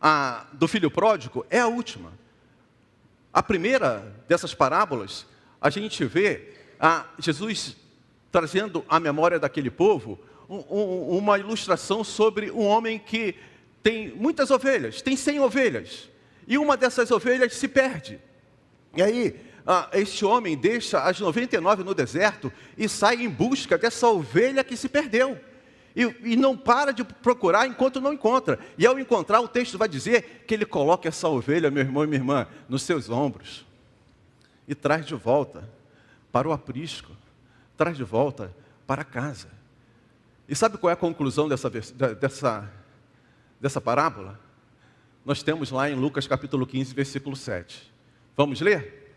A do filho pródigo é a última. A primeira dessas parábolas, a gente vê Jesus trazendo à memória daquele povo uma ilustração sobre um homem que tem muitas ovelhas, tem 100 ovelhas, e uma dessas ovelhas se perde. E aí, este homem deixa as 99 no deserto e sai em busca dessa ovelha que se perdeu. E não para de procurar enquanto não encontra. E ao encontrar, o texto vai dizer que ele coloca essa ovelha, meu irmão e minha irmã, nos seus ombros e traz de volta para o aprisco, traz de volta para casa. E sabe qual é a conclusão dessa parábola? Nós temos lá em Lucas capítulo 15, versículo 7. Vamos ler?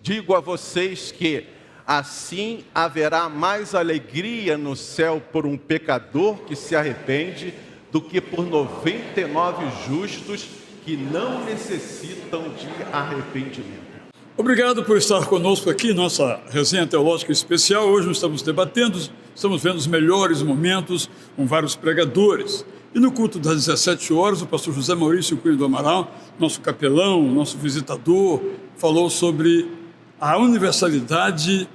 Digo a vocês que assim haverá mais alegria no céu por um pecador que se arrepende do que por 99 justos que não necessitam de arrependimento. Obrigado por estar conosco aqui, nossa resenha teológica especial. Hoje nós estamos debatendo, estamos vendo os melhores momentos com vários pregadores. E no culto das 17 horas, o pastor José Maurício Cunha do Amaral, nosso capelão, nosso visitador, falou sobre a universalidade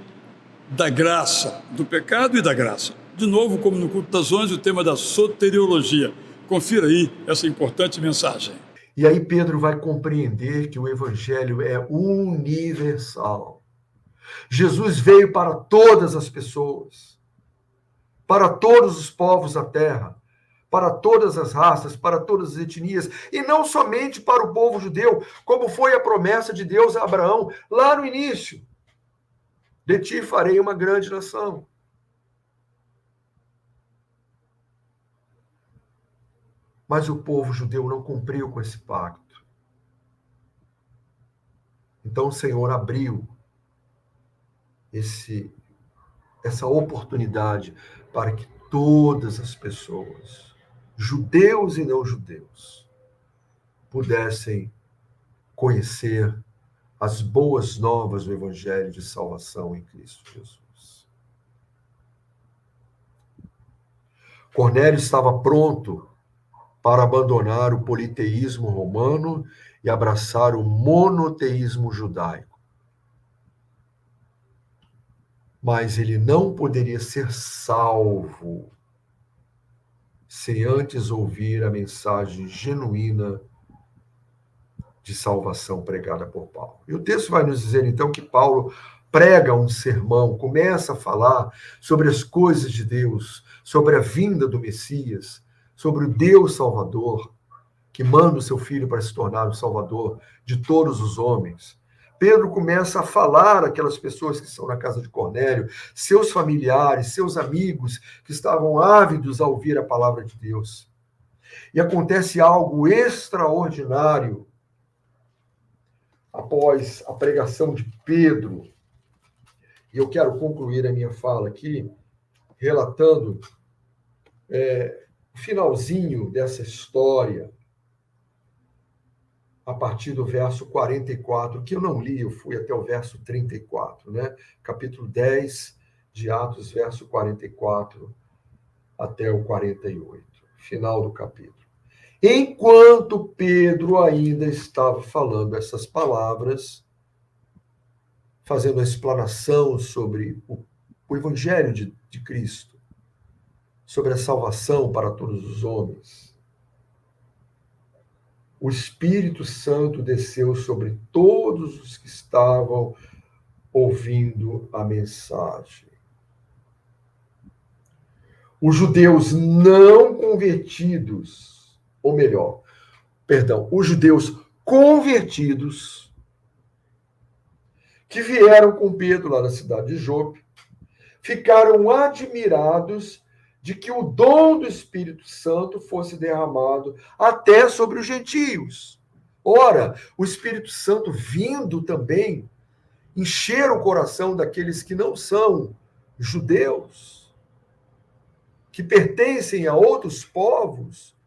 da graça, do pecado e da graça. De novo, como no culto das 11, o tema da soteriologia. Confira aí essa importante mensagem. E aí Pedro vai compreender que o evangelho é universal. Jesus veio para todas as pessoas, para todos os povos da terra, para todas as raças, para todas as etnias, e não somente para o povo judeu, como foi a promessa de Deus a Abraão lá no início. De ti farei uma grande nação. Mas o povo judeu não cumpriu com esse pacto. Então o Senhor abriu essa oportunidade para que todas as pessoas, judeus e não judeus, pudessem conhecer as boas novas do Evangelho de salvação em Cristo Jesus. Cornélio estava pronto para abandonar o politeísmo romano e abraçar o monoteísmo judaico. Mas ele não poderia ser salvo sem antes ouvir a mensagem genuína de salvação pregada por Paulo. E o texto vai nos dizer, então, que Paulo prega um sermão, começa a falar sobre as coisas de Deus, sobre a vinda do Messias, sobre o Deus Salvador, que manda o seu Filho para se tornar o Salvador de todos os homens. Pedro começa a falar àquelas pessoas que estão na casa de Cornélio, seus familiares, seus amigos, que estavam ávidos a ouvir a palavra de Deus. E acontece algo extraordinário após a pregação de Pedro. E eu quero concluir a minha fala aqui, relatando o finalzinho dessa história, a partir do verso 44, que eu não li, eu fui até o verso 34, né? Capítulo 10 de Atos, verso 44 até o 48, final do capítulo. Enquanto Pedro ainda estava falando essas palavras, fazendo a explanação sobre o Evangelho de Cristo, sobre a salvação para todos os homens, o Espírito Santo desceu sobre todos os que estavam ouvindo a mensagem. Os judeus não convertidos, os judeus convertidos, que vieram com Pedro lá na cidade de Jope, ficaram admirados de que o dom do Espírito Santo fosse derramado até sobre os gentios. Ora, o Espírito Santo vindo também encher o coração daqueles que não são judeus, que pertencem a outros povos.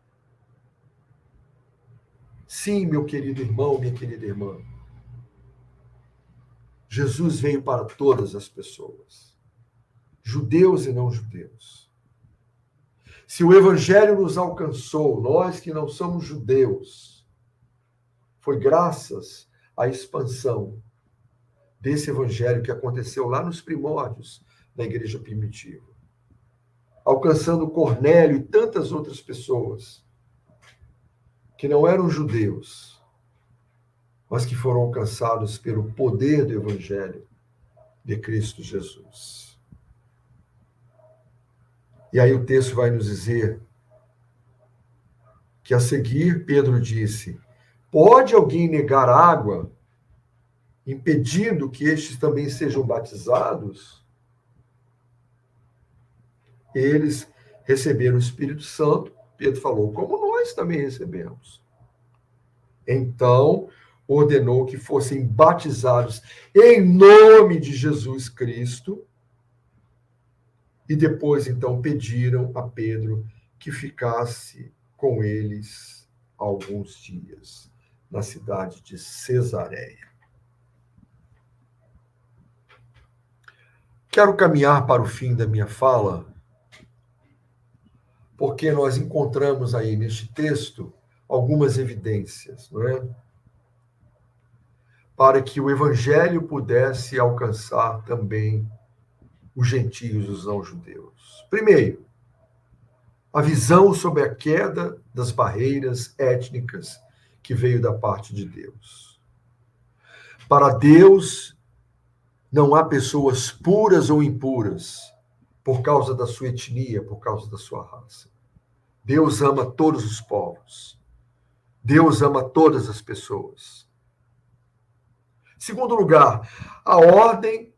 Sim, meu querido irmão, minha querida irmã, Jesus veio para todas as pessoas, judeus e não judeus. Se o Evangelho nos alcançou, nós que não somos judeus, foi graças à expansão desse Evangelho que aconteceu lá nos primórdios da igreja primitiva, alcançando Cornélio e tantas outras pessoas que não eram judeus, mas que foram alcançados pelo poder do Evangelho de Cristo Jesus. E aí o texto vai nos dizer que a seguir Pedro disse: pode alguém negar água, impedindo que estes também sejam batizados? Eles receberam o Espírito Santo, Pedro falou, como nós também recebemos. Então, ordenou que fossem batizados em nome de Jesus Cristo, e depois, então, pediram a Pedro que ficasse com eles alguns dias na cidade de Cesareia. Quero caminhar para o fim da minha fala, porque nós encontramos aí neste texto algumas evidências, não é? Para que o evangelho pudesse alcançar também os gentios, os não-judeus. Primeiro, a visão sobre a queda das barreiras étnicas que veio da parte de Deus. Para Deus, não há pessoas puras ou impuras por causa da sua etnia, por causa da sua raça. Deus ama todos os povos. Deus ama todas as pessoas. Segundo lugar, a ordem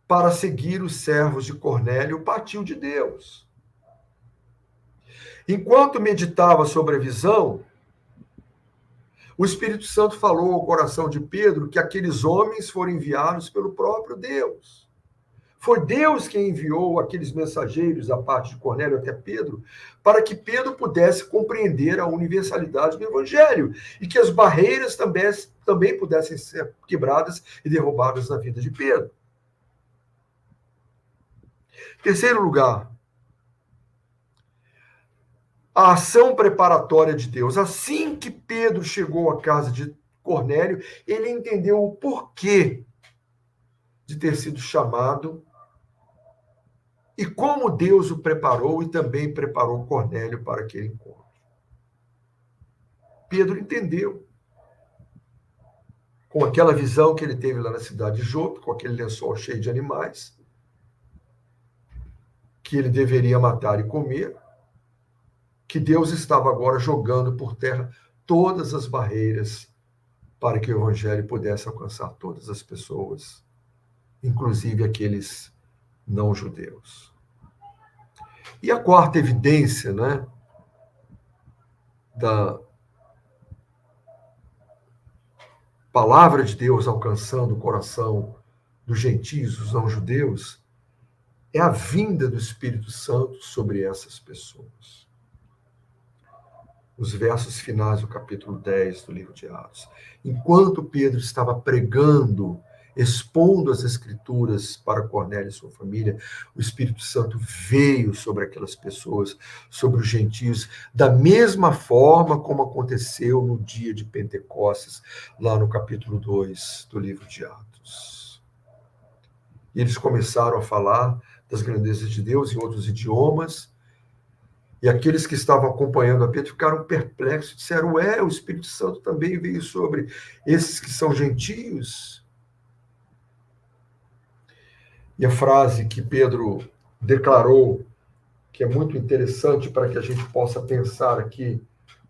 para seguir os servos de Cornélio partiu de Deus. Enquanto meditava sobre a visão, o Espírito Santo falou ao coração de Pedro que aqueles homens foram enviados pelo próprio Deus. Foi Deus quem enviou aqueles mensageiros da parte de Cornélio até Pedro, para que Pedro pudesse compreender a universalidade do Evangelho e que as barreiras também pudessem ser quebradas e derrubadas na vida de Pedro. Terceiro lugar, a ação preparatória de Deus. Assim que Pedro chegou à casa de Cornélio, ele entendeu o porquê de ter sido chamado e como Deus o preparou e também preparou Cornélio para aquele encontro. Pedro entendeu, com aquela visão que ele teve lá na cidade de Jope, com aquele lençol cheio de animais, que ele deveria matar e comer, que Deus estava agora jogando por terra todas as barreiras para que o evangelho pudesse alcançar todas as pessoas, inclusive aqueles não judeus. E a quarta evidência, né, da palavra de Deus alcançando o coração dos gentios, dos não judeus, é a vinda do Espírito Santo sobre essas pessoas. Os versos finais do capítulo 10 do livro de Atos. Enquanto Pedro estava pregando, expondo as Escrituras para Cornélio e sua família, o Espírito Santo veio sobre aquelas pessoas, sobre os gentios, da mesma forma como aconteceu no dia de Pentecostes, lá no capítulo 2 do livro de Atos. E eles começaram a falar das grandezas de Deus em outros idiomas, e aqueles que estavam acompanhando a Pedro ficaram perplexos, disseram, o Espírito Santo também veio sobre esses que são gentios. E a frase que Pedro declarou, que é muito interessante para que a gente possa pensar aqui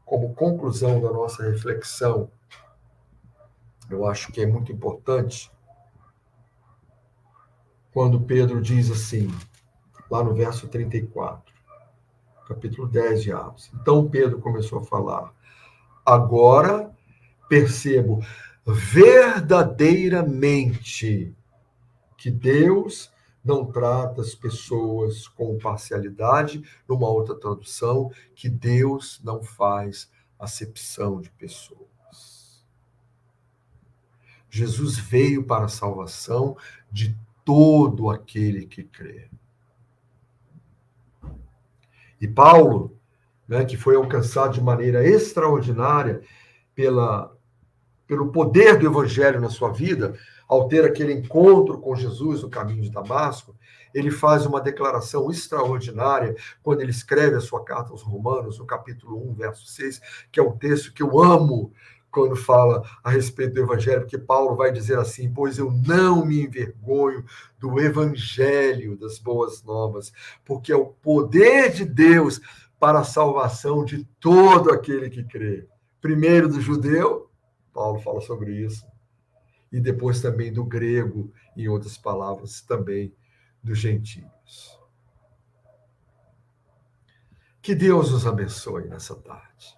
como conclusão da nossa reflexão, eu acho que é muito importante, quando Pedro diz assim, lá no verso 34, capítulo 10 de Atos. Então Pedro começou a falar: agora percebo verdadeiramente que Deus não trata as pessoas com parcialidade, numa outra tradução, que Deus não faz acepção de pessoas. Jesus veio para a salvação de todo aquele que crê. E Paulo, né, que foi alcançado de maneira extraordinária pelo poder do evangelho na sua vida, ao ter aquele encontro com Jesus no caminho de Damasco, ele faz uma declaração extraordinária quando ele escreve a sua carta aos Romanos, no capítulo 1, verso 6, que é um texto que eu amo quando fala a respeito do evangelho, porque Paulo vai dizer assim: pois eu não me envergonho do evangelho das boas novas, porque é o poder de Deus para a salvação de todo aquele que crê. Primeiro do judeu, Paulo fala sobre isso, e depois também do grego, em outras palavras, também dos gentios. Que Deus nos abençoe nessa tarde.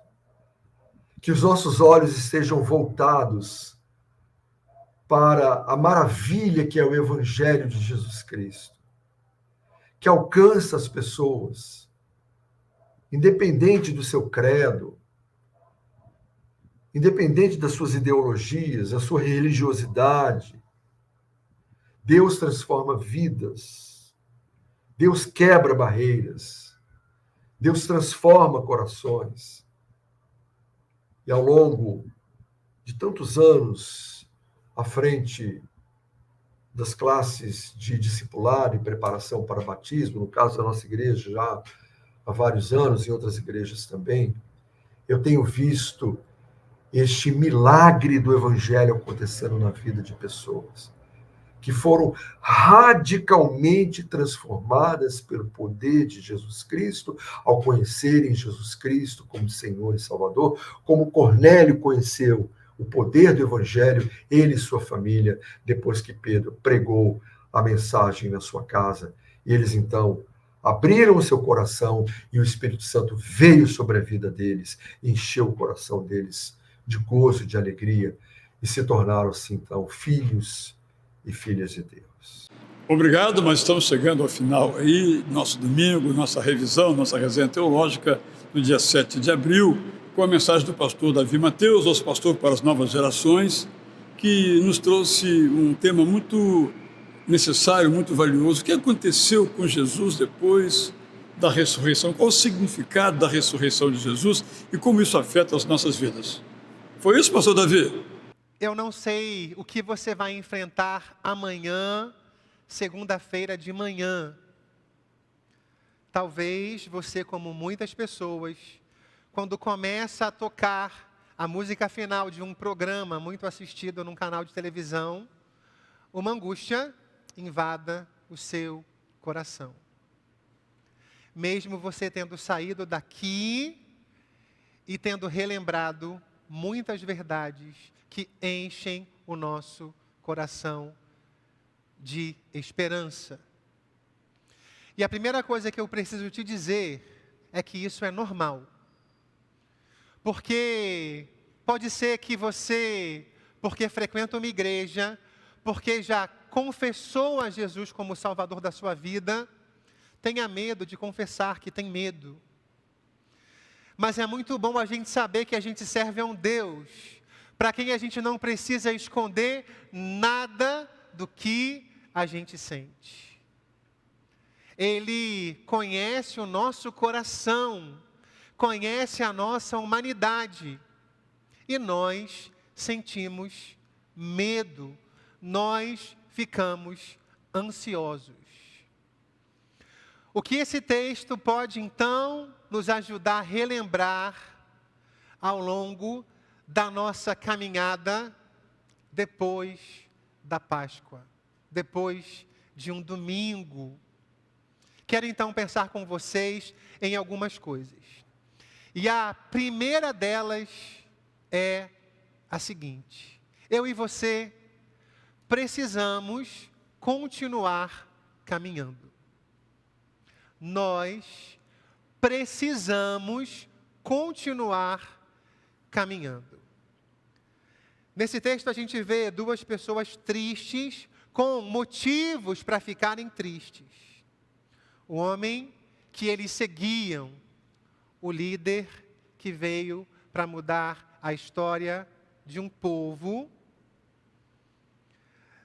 Que os nossos olhos estejam voltados para a maravilha que é o Evangelho de Jesus Cristo, que alcança as pessoas, independente do seu credo, independente das suas ideologias, da sua religiosidade. Deus transforma vidas, Deus quebra barreiras, Deus transforma corações. E ao longo de tantos anos à frente das classes de discipulado e preparação para batismo, no caso da nossa igreja já há vários anos, em outras igrejas também, eu tenho visto este milagre do evangelho acontecendo na vida de pessoas que foram radicalmente transformadas pelo poder de Jesus Cristo, ao conhecerem Jesus Cristo como Senhor e Salvador, como Cornélio conheceu o poder do Evangelho, ele e sua família, depois que Pedro pregou a mensagem na sua casa. E eles, então, abriram o seu coração e o Espírito Santo veio sobre a vida deles, encheu o coração deles de gozo, de alegria, e se tornaram, assim, então, filhos e filhas de Deus. Obrigado, mas estamos chegando ao final aí, nosso domingo, nossa revisão, nossa resenha teológica, no dia 7 de abril, com a mensagem do pastor Davi Mateus, nosso pastor para as novas gerações, que nos trouxe um tema muito necessário, muito valioso. O que aconteceu com Jesus depois da ressurreição? Qual o significado da ressurreição de Jesus e como isso afeta as nossas vidas? Foi isso, pastor Davi? Eu não sei o que você vai enfrentar amanhã, segunda-feira de manhã. Talvez você, como muitas pessoas, quando começa a tocar a música final de um programa muito assistido num canal de televisão, uma angústia invada o seu coração. Mesmo você tendo saído daqui e tendo relembrado muitas verdades que enchem o nosso coração de esperança. E a primeira coisa que eu preciso te dizer é que isso é normal. Porque pode ser que você, porque frequenta uma igreja, porque já confessou a Jesus como Salvador da sua vida, tenha medo de confessar que tem medo. Mas é muito bom a gente saber que a gente serve a um Deus para quem a gente não precisa esconder nada do que a gente sente. Ele conhece o nosso coração, conhece a nossa humanidade. E nós sentimos medo, nós ficamos ansiosos. O que esse texto pode, então, nos ajudar a relembrar ao longo da nossa caminhada depois da Páscoa, depois de um domingo. Quero então pensar com vocês em algumas coisas. E a primeira delas é a seguinte: eu e você precisamos continuar caminhando. nós precisamos continuar caminhando. Nesse texto a gente vê duas pessoas tristes, com motivos para ficarem tristes. O homem que eles seguiam, o líder que veio para mudar a história de um povo,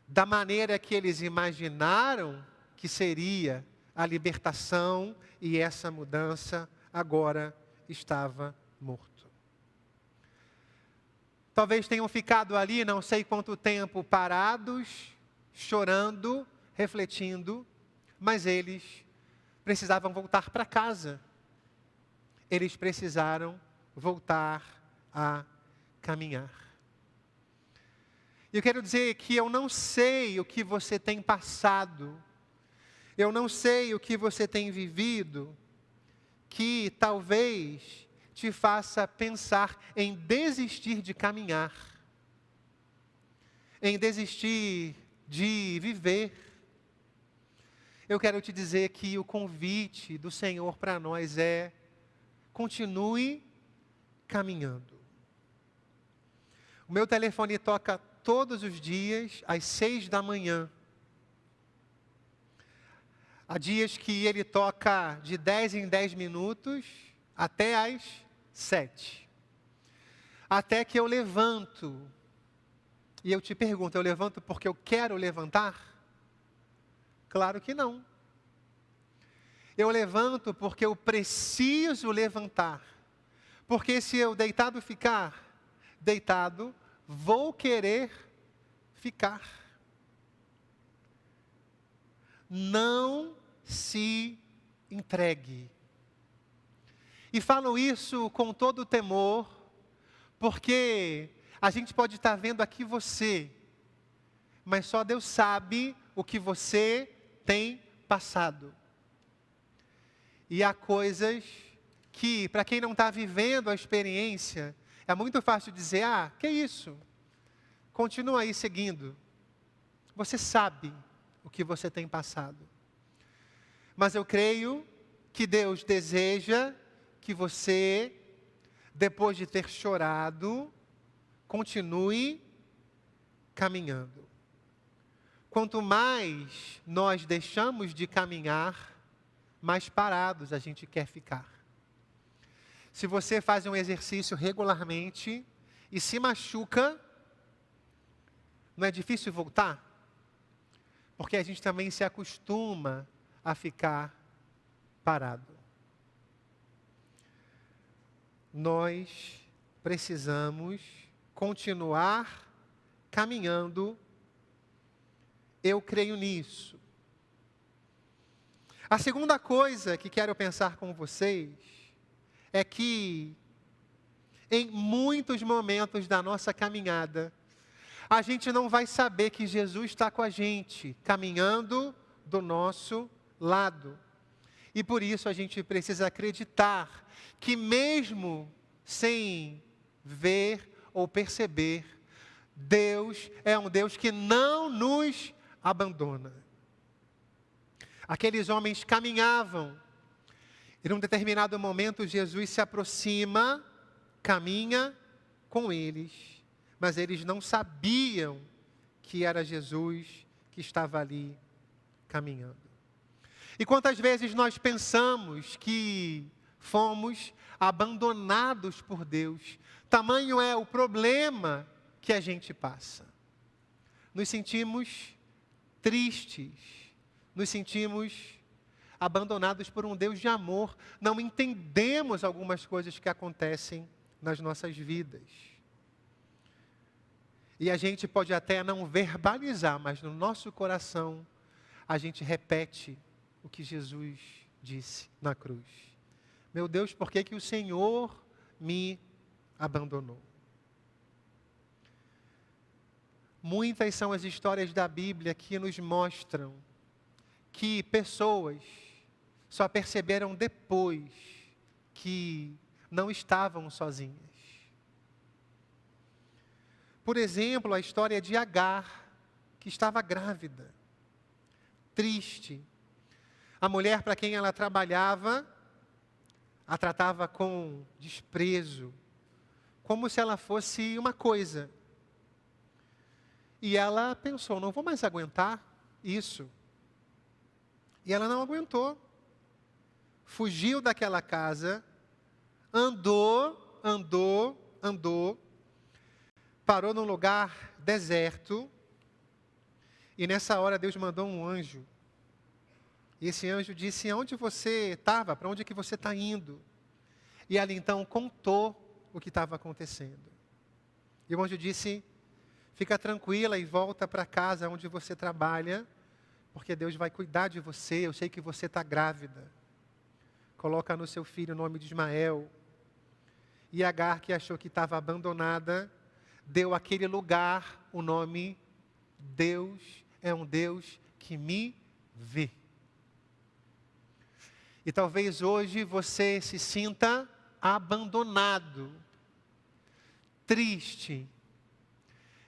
da maneira que eles imaginaram que seria a libertação, e essa mudança agora estava morto. Talvez tenham ficado ali não sei quanto tempo parados, chorando, refletindo, mas eles precisavam voltar para casa. Eles precisaram voltar a caminhar. E eu quero dizer que eu não sei o que você tem passado, eu não sei o que você tem vivido, que talvez te faça pensar em desistir de caminhar, em desistir de viver. Eu quero te dizer que o convite do Senhor para nós é: continue caminhando. O meu telefone toca todos os dias às 6 da manhã. Há dias que ele toca de 10 em 10 minutos até às 7. Até que eu levanto. E eu te pergunto, eu levanto porque eu quero levantar? Claro que não. Eu levanto porque eu preciso levantar. Porque se eu deitado ficar, deitado, vou querer ficar. Não se entregue. E falo isso com todo o temor, porque a gente pode estar vendo aqui você, mas só Deus sabe o que você tem passado. E há coisas que, para quem não está vivendo a experiência, é muito fácil dizer: ah, que isso? Continua aí seguindo. Você sabe o que você tem passado. Mas eu creio que Deus deseja que você, depois de ter chorado, continue caminhando. Quanto mais nós deixamos de caminhar, mais parados a gente quer ficar. Se você faz um exercício regularmente e se machuca, não é difícil voltar? Porque a gente também se acostuma a ficar parado. Nós precisamos continuar caminhando. Eu creio nisso. A segunda coisa que quero pensar com vocês é que em muitos momentos da nossa caminhada, a gente não vai saber que Jesus está com a gente, caminhando do nosso lado. E por isso a gente precisa acreditar que mesmo sem ver ou perceber, Deus é um Deus que não nos abandona. Aqueles homens caminhavam, e num determinado momento Jesus se aproxima, caminha com eles, mas eles não sabiam que era Jesus que estava ali caminhando. E quantas vezes nós pensamos que fomos abandonados por Deus, tamanho é o problema que a gente passa. Nos sentimos tristes, nos sentimos abandonados por um Deus de amor, não entendemos algumas coisas que acontecem nas nossas vidas. E a gente pode até não verbalizar, mas no nosso coração a gente repete o que Jesus disse na cruz. Meu Deus, por que que o Senhor me abandonou? Muitas são as histórias da Bíblia que nos mostram que pessoas só perceberam depois que não estavam sozinhas. Por exemplo, a história de Agar, que estava grávida, triste. A mulher para quem ela trabalhava, a tratava com desprezo, como se ela fosse uma coisa. E ela pensou, não vou mais aguentar isso. E ela não aguentou. Fugiu daquela casa, andou, parou num lugar deserto, e nessa hora Deus mandou um anjo. E esse anjo disse, aonde você estava? Para onde que você está indo? E ela então contou o que estava acontecendo. E o anjo disse, fica tranquila e volta para casa onde você trabalha, porque Deus vai cuidar de você, eu sei que você está grávida. Coloca no seu filho o nome de Ismael. E Agar, que achou que estava abandonada, deu àquele lugar o nome, Deus é um Deus que me vê. E talvez hoje você se sinta abandonado, triste.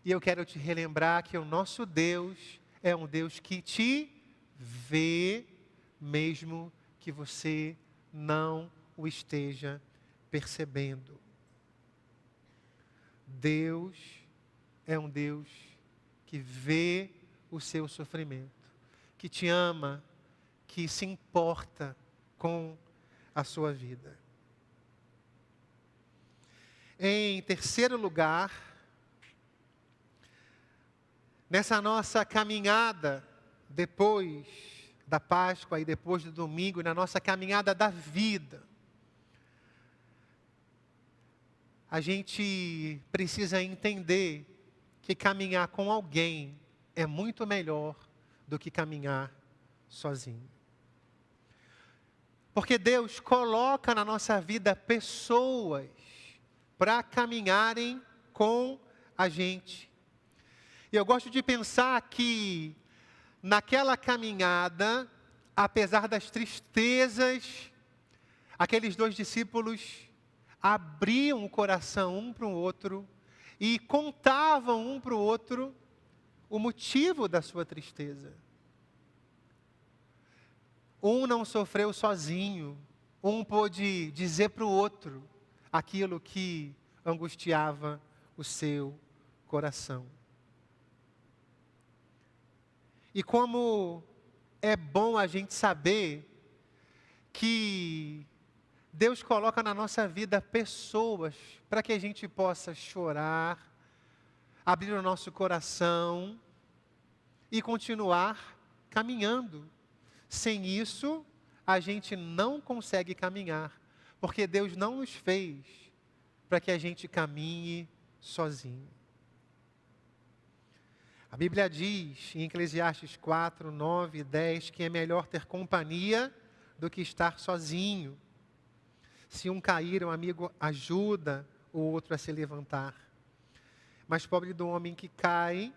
E eu quero te relembrar que o nosso Deus é um Deus que te vê, mesmo que você não o esteja percebendo. Deus é um Deus que vê o seu sofrimento, que te ama, que se importa com a sua vida. Em terceiro lugar, nessa nossa caminhada, depois da Páscoa e depois do domingo, na nossa caminhada da vida, a gente precisa entender que caminhar com alguém é muito melhor do que caminhar sozinho. Porque Deus coloca na nossa vida pessoas para caminharem com a gente. E eu gosto de pensar que naquela caminhada, apesar das tristezas, aqueles 2 discípulos abriam o coração um para o outro e contavam um para o outro o motivo da sua tristeza. Um não sofreu sozinho, um pôde dizer para o outro aquilo que angustiava o seu coração. E como é bom a gente saber que Deus coloca na nossa vida pessoas para que a gente possa chorar, abrir o nosso coração e continuar caminhando. Sem isso, a gente não consegue caminhar, porque Deus não nos fez para que a gente caminhe sozinho. A Bíblia diz em Eclesiastes 4, 9 e 10 que é melhor ter companhia do que estar sozinho. Se um cair, um amigo ajuda o outro a se levantar. Mas pobre do homem que cai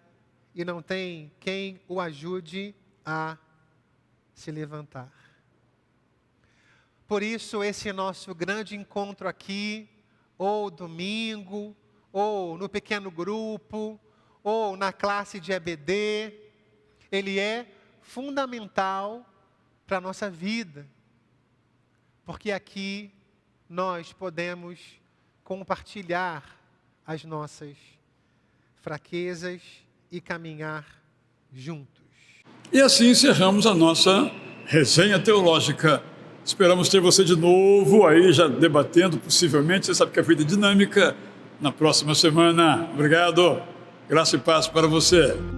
e não tem quem o ajude a se levantar. Por isso, esse nosso grande encontro aqui, ou domingo, ou no pequeno grupo, ou na classe de EBD, ele é fundamental para a nossa vida. Porque aqui nós podemos compartilhar as nossas fraquezas e caminhar juntos. E assim encerramos a nossa resenha teológica. Esperamos ter você de novo aí, já debatendo, possivelmente. Você sabe que a vida é dinâmica. Na próxima semana. Obrigado. Graça e paz para você.